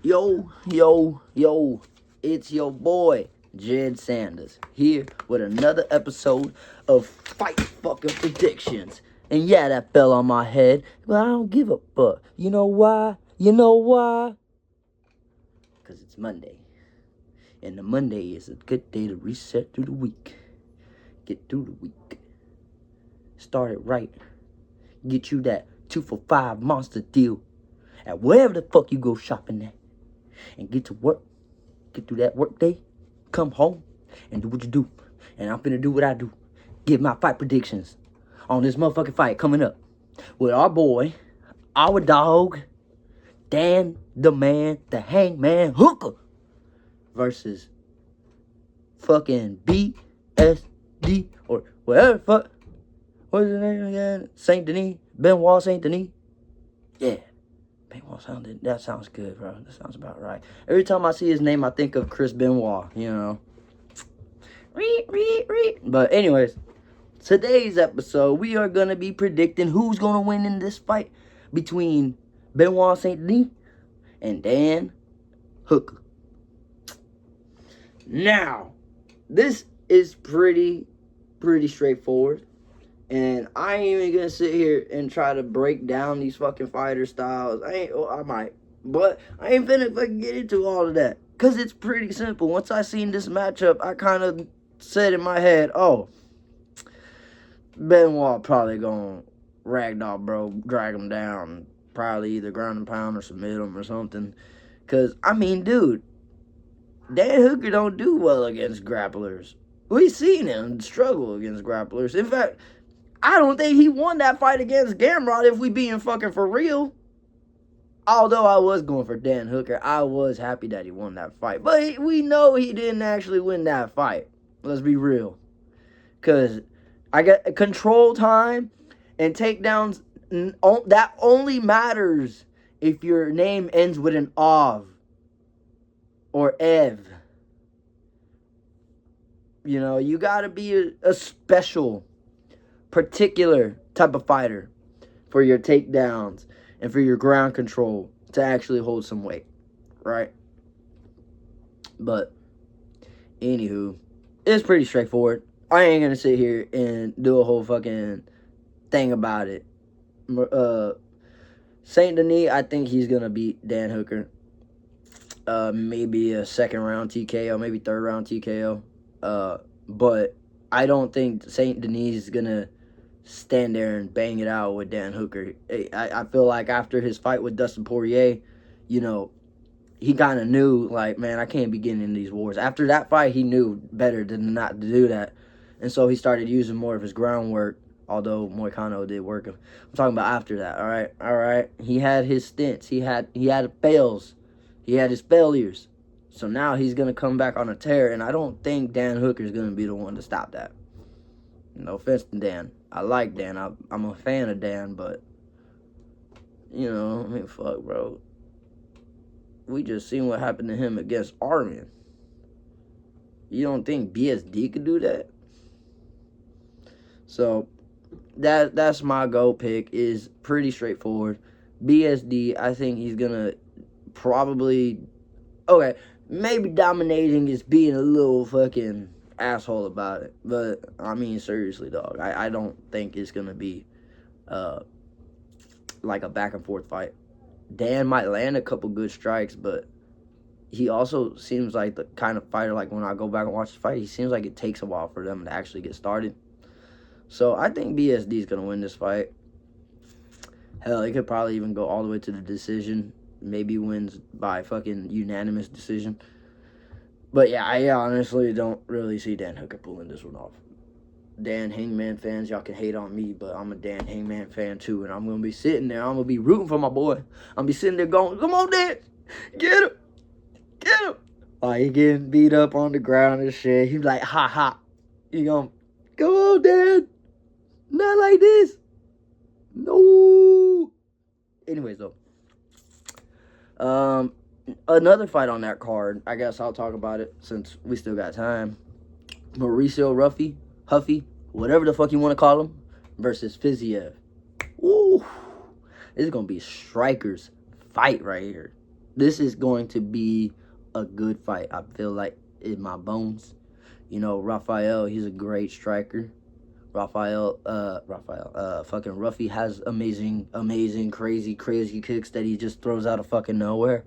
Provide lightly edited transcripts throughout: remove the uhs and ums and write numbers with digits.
Yo, it's your boy, Jed Sanders, here with another episode of Fight Fucking Predictions. And yeah, that fell on my head, but I don't give a fuck. You know why? Because it's Monday. And the Monday is a good day to reset through the week. Get through the week. Start it right. Get you that 2 for $5 monster deal at wherever the fuck you go shopping at. And get to work. Get through that work day. Come home and do what you do. And I'm finna do what I do. Give my fight predictions on this motherfucking fight coming up with our boy, our dog, Dan the Man, the Hangman Hooker versus fucking BSD or whatever the fuck. What's his name again? Saint Denis? Benoit Saint Denis? Yeah. Benoit, that sounds good, bro. That sounds about right. Every time I see his name, I think of Chris Benoit, you know. But anyways, today's episode, we are going to be predicting who's going to win in this fight between Benoit Saint Denis and Dan Hooker. Now, this is pretty straightforward. And I ain't even gonna sit here and try to break down these fucking fighter styles. I might. But I ain't finna fucking get into all of that. Because it's pretty simple. Once I seen this matchup, I kind of said in my head, oh, Benoit probably gonna ragdoll bro, drag him down. Probably either ground and pound or submit him or something. Because, I mean, dude, Dan Hooker don't do well against grapplers. We've seen him struggle against grapplers. In fact, I don't think he won that fight against Gamrot if we being fucking for real. Although I was going for Dan Hooker, I was happy that he won that fight. But we know he didn't actually win that fight. Let's be real. Because I got control time and takedowns. That only matters if your name ends with an Ov or Ev. You know, you got to be a special, particular type of fighter for your takedowns and for your ground control to actually hold some weight, right? But anywho, it's pretty straightforward. I ain't gonna sit here and do a whole fucking thing about it. Saint Denis, I think he's gonna beat Dan Hooker. Maybe a second round TKO, maybe third round TKO. But I don't think Saint Denis is gonna stand there and bang it out with Dan Hooker. I feel like after his fight with Dustin Poirier, you know, he kind of knew, like, man, I can't be getting in these wars. After that fight, he knew better than not to do that. And so he started using more of his groundwork, although Moicano did work him. I'm talking about after that, all right? He had his stints. He had fails. He had his failures. So now he's going to come back on a tear, and I don't think Dan Hooker is going to be the one to stop that. No offense to Dan. I like Dan. I'm a fan of Dan, but, you know, I mean, fuck, bro. We just seen what happened to him against Armin. You don't think BSD could do that? So, that's my go pick. Is pretty straightforward. BSD, I think he's going to probably... Okay, maybe dominating is being a little fucking asshole about it, but I mean, seriously, dog, I don't think it's gonna be like a back and forth fight. Dan might land a couple good strikes, but he also seems like the kind of fighter, like when I go back and watch the fight, he seems like it takes a while for them to actually get started. So I think BSD is gonna win this fight. Hell, it could probably even go all the way to the decision. Maybe wins by fucking unanimous decision. But yeah, I honestly don't really see Dan Hooker pulling this one off. Dan Hangman fans, y'all can hate on me, but I'm a Dan Hangman fan too. And I'm going to be sitting there. I'm going to be rooting for my boy. I'm going to be sitting there going, come on, Dan. Get him. Get him. Like, he getting beat up on the ground and shit. He's like, ha, ha. You going, come on, Dan. Not like this. No. Anyways, though. Another fight on that card, I guess I'll talk about it since we still got time. Mauricio, Huffy, whatever the fuck you want to call him, versus Fiziev. Ooh, this is going to be a striker's fight right here. This is going to be a good fight. I feel like in my bones. You know, Rafael, he's a great striker. Fucking Ruffy has amazing, crazy kicks that he just throws out of fucking nowhere.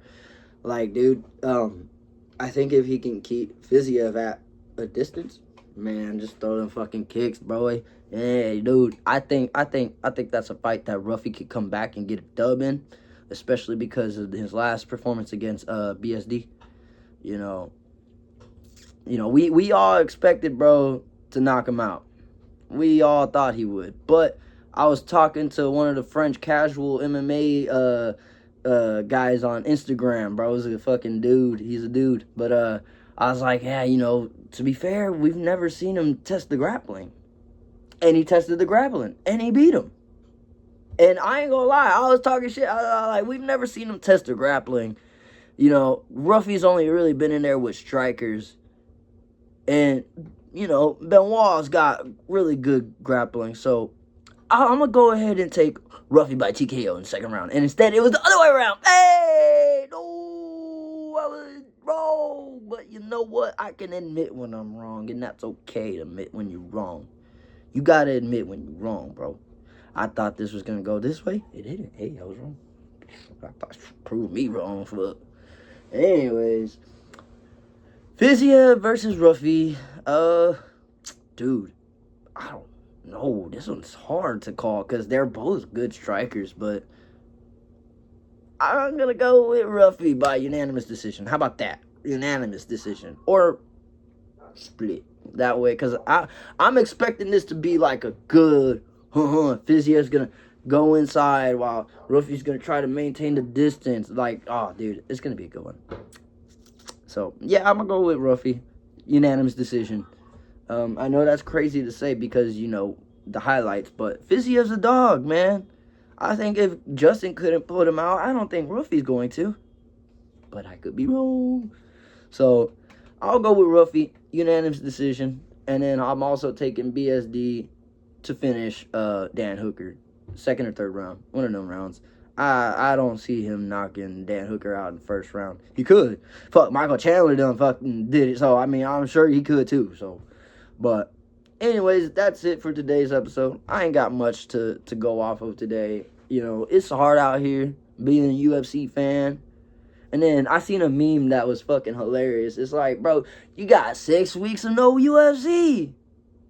Like, dude, I think if he can keep Fiziev at a distance, man, just throw them fucking kicks, bro. Hey, dude, I think that's a fight that Ruffy could come back and get a dub in, especially because of his last performance against BSD. You know, we all expected, bro, to knock him out. We all thought he would. But I was talking to one of the French casual MMA guys on Instagram, bro. He's a fucking dude. He's a dude. But I was like, yeah, to be fair, we've never seen him test the grappling. And he tested the grappling. And he beat him. And I ain't gonna lie, I was talking shit. Like, we've never seen him test the grappling. Ruffy's only really been in there with strikers. And, Benoit's got really good grappling. So, I'm going to go ahead and take Ruffy by TKO in the second round. And instead, it was the other way around. Hey! No! I was wrong. But you know what? I can admit when I'm wrong. And that's okay to admit when you're wrong. You got to admit when you're wrong, bro. I thought this was going to go this way. It didn't. Hey, I was wrong. I thought proved me wrong. Fuck. Anyways. Fiziev versus Ruffy. Dude, I don't know. This one's hard to call because they're both good strikers, but I'm gonna go with Ruffy by unanimous decision. How about that? Unanimous decision or split that way? Because I'm expecting this to be like a good. Fiziev's gonna go inside while Ruffy's gonna try to maintain the distance. Like, oh, dude, it's gonna be a good one. So, yeah, I'm going to go with Ruffy. Unanimous decision. I know that's crazy to say because, the highlights. But Fiziev's a dog, man. I think if Justin couldn't put him out, I don't think Ruffy's going to. But I could be wrong. So, I'll go with Ruffy. Unanimous decision. And then I'm also taking BSD to finish Dan Hooker. Second or third round. One of them rounds. I don't see him knocking Dan Hooker out in the first round. He could. Fuck, Michael Chandler done fucking did it. So, I'm sure he could too. So, but anyways, that's it for today's episode. I ain't got much to go off of today. It's hard out here being a UFC fan. And then I seen a meme that was fucking hilarious. It's like, bro, you got 6 weeks of no UFC.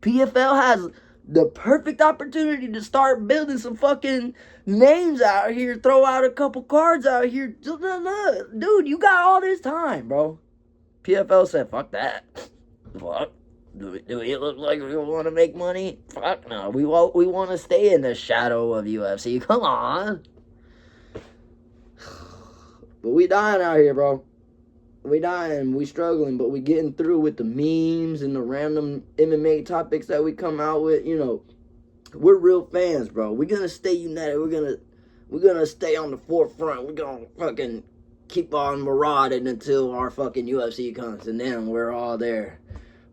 PFL has the perfect opportunity to start building some fucking names out here. Throw out a couple cards out here. Dude, you got all this time, bro. PFL said, fuck that. Fuck. Do we look like we want to make money? Fuck no. We want to stay in the shadow of UFC. Come on. But we dying out here, bro. We dying, we struggling, but we getting through with the memes and the random MMA topics that we come out with. We're real fans, bro. We're gonna stay united. We're gonna stay on the forefront. We're gonna fucking keep on marauding until our fucking UFC comes, and then we're all there.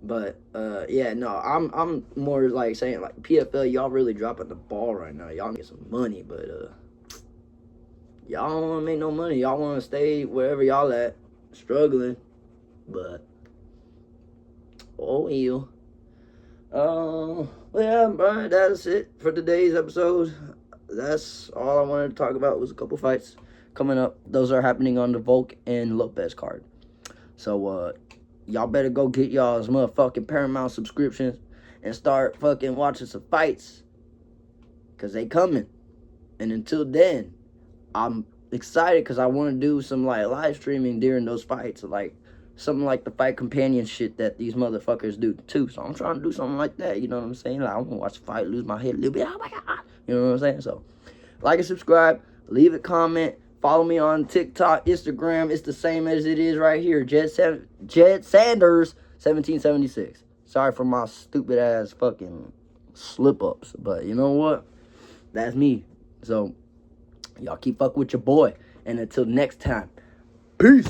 But yeah, no, I'm more like saying like PFL, y'all really dropping the ball right now. Y'all get some money, but y'all don't want to make no money. Y'all want to stay wherever y'all at. Struggling, but well, yeah, bro, that's it for today's episode. That's all I wanted to talk about was a couple fights coming up. Those are happening on the Volk and Lopez card. So y'all better go get y'all's motherfucking Paramount subscriptions and start fucking watching some fights, cause they coming. And until then, I'm excited because I want to do some like live streaming during those fights, like something like the fight companion shit that these motherfuckers do too. So I'm trying to do something like that. You know what I'm saying? Like, I want to watch the fight, lose my head a little bit. Oh my god, you know what I'm saying? So like and subscribe, leave a comment, follow me on TikTok, Instagram. It's the same as it is right here. Jed Sanders 1776. Sorry for my stupid ass fucking slip ups, but you know what? That's me. So y'all keep fucking with your boy. And until next time, peace.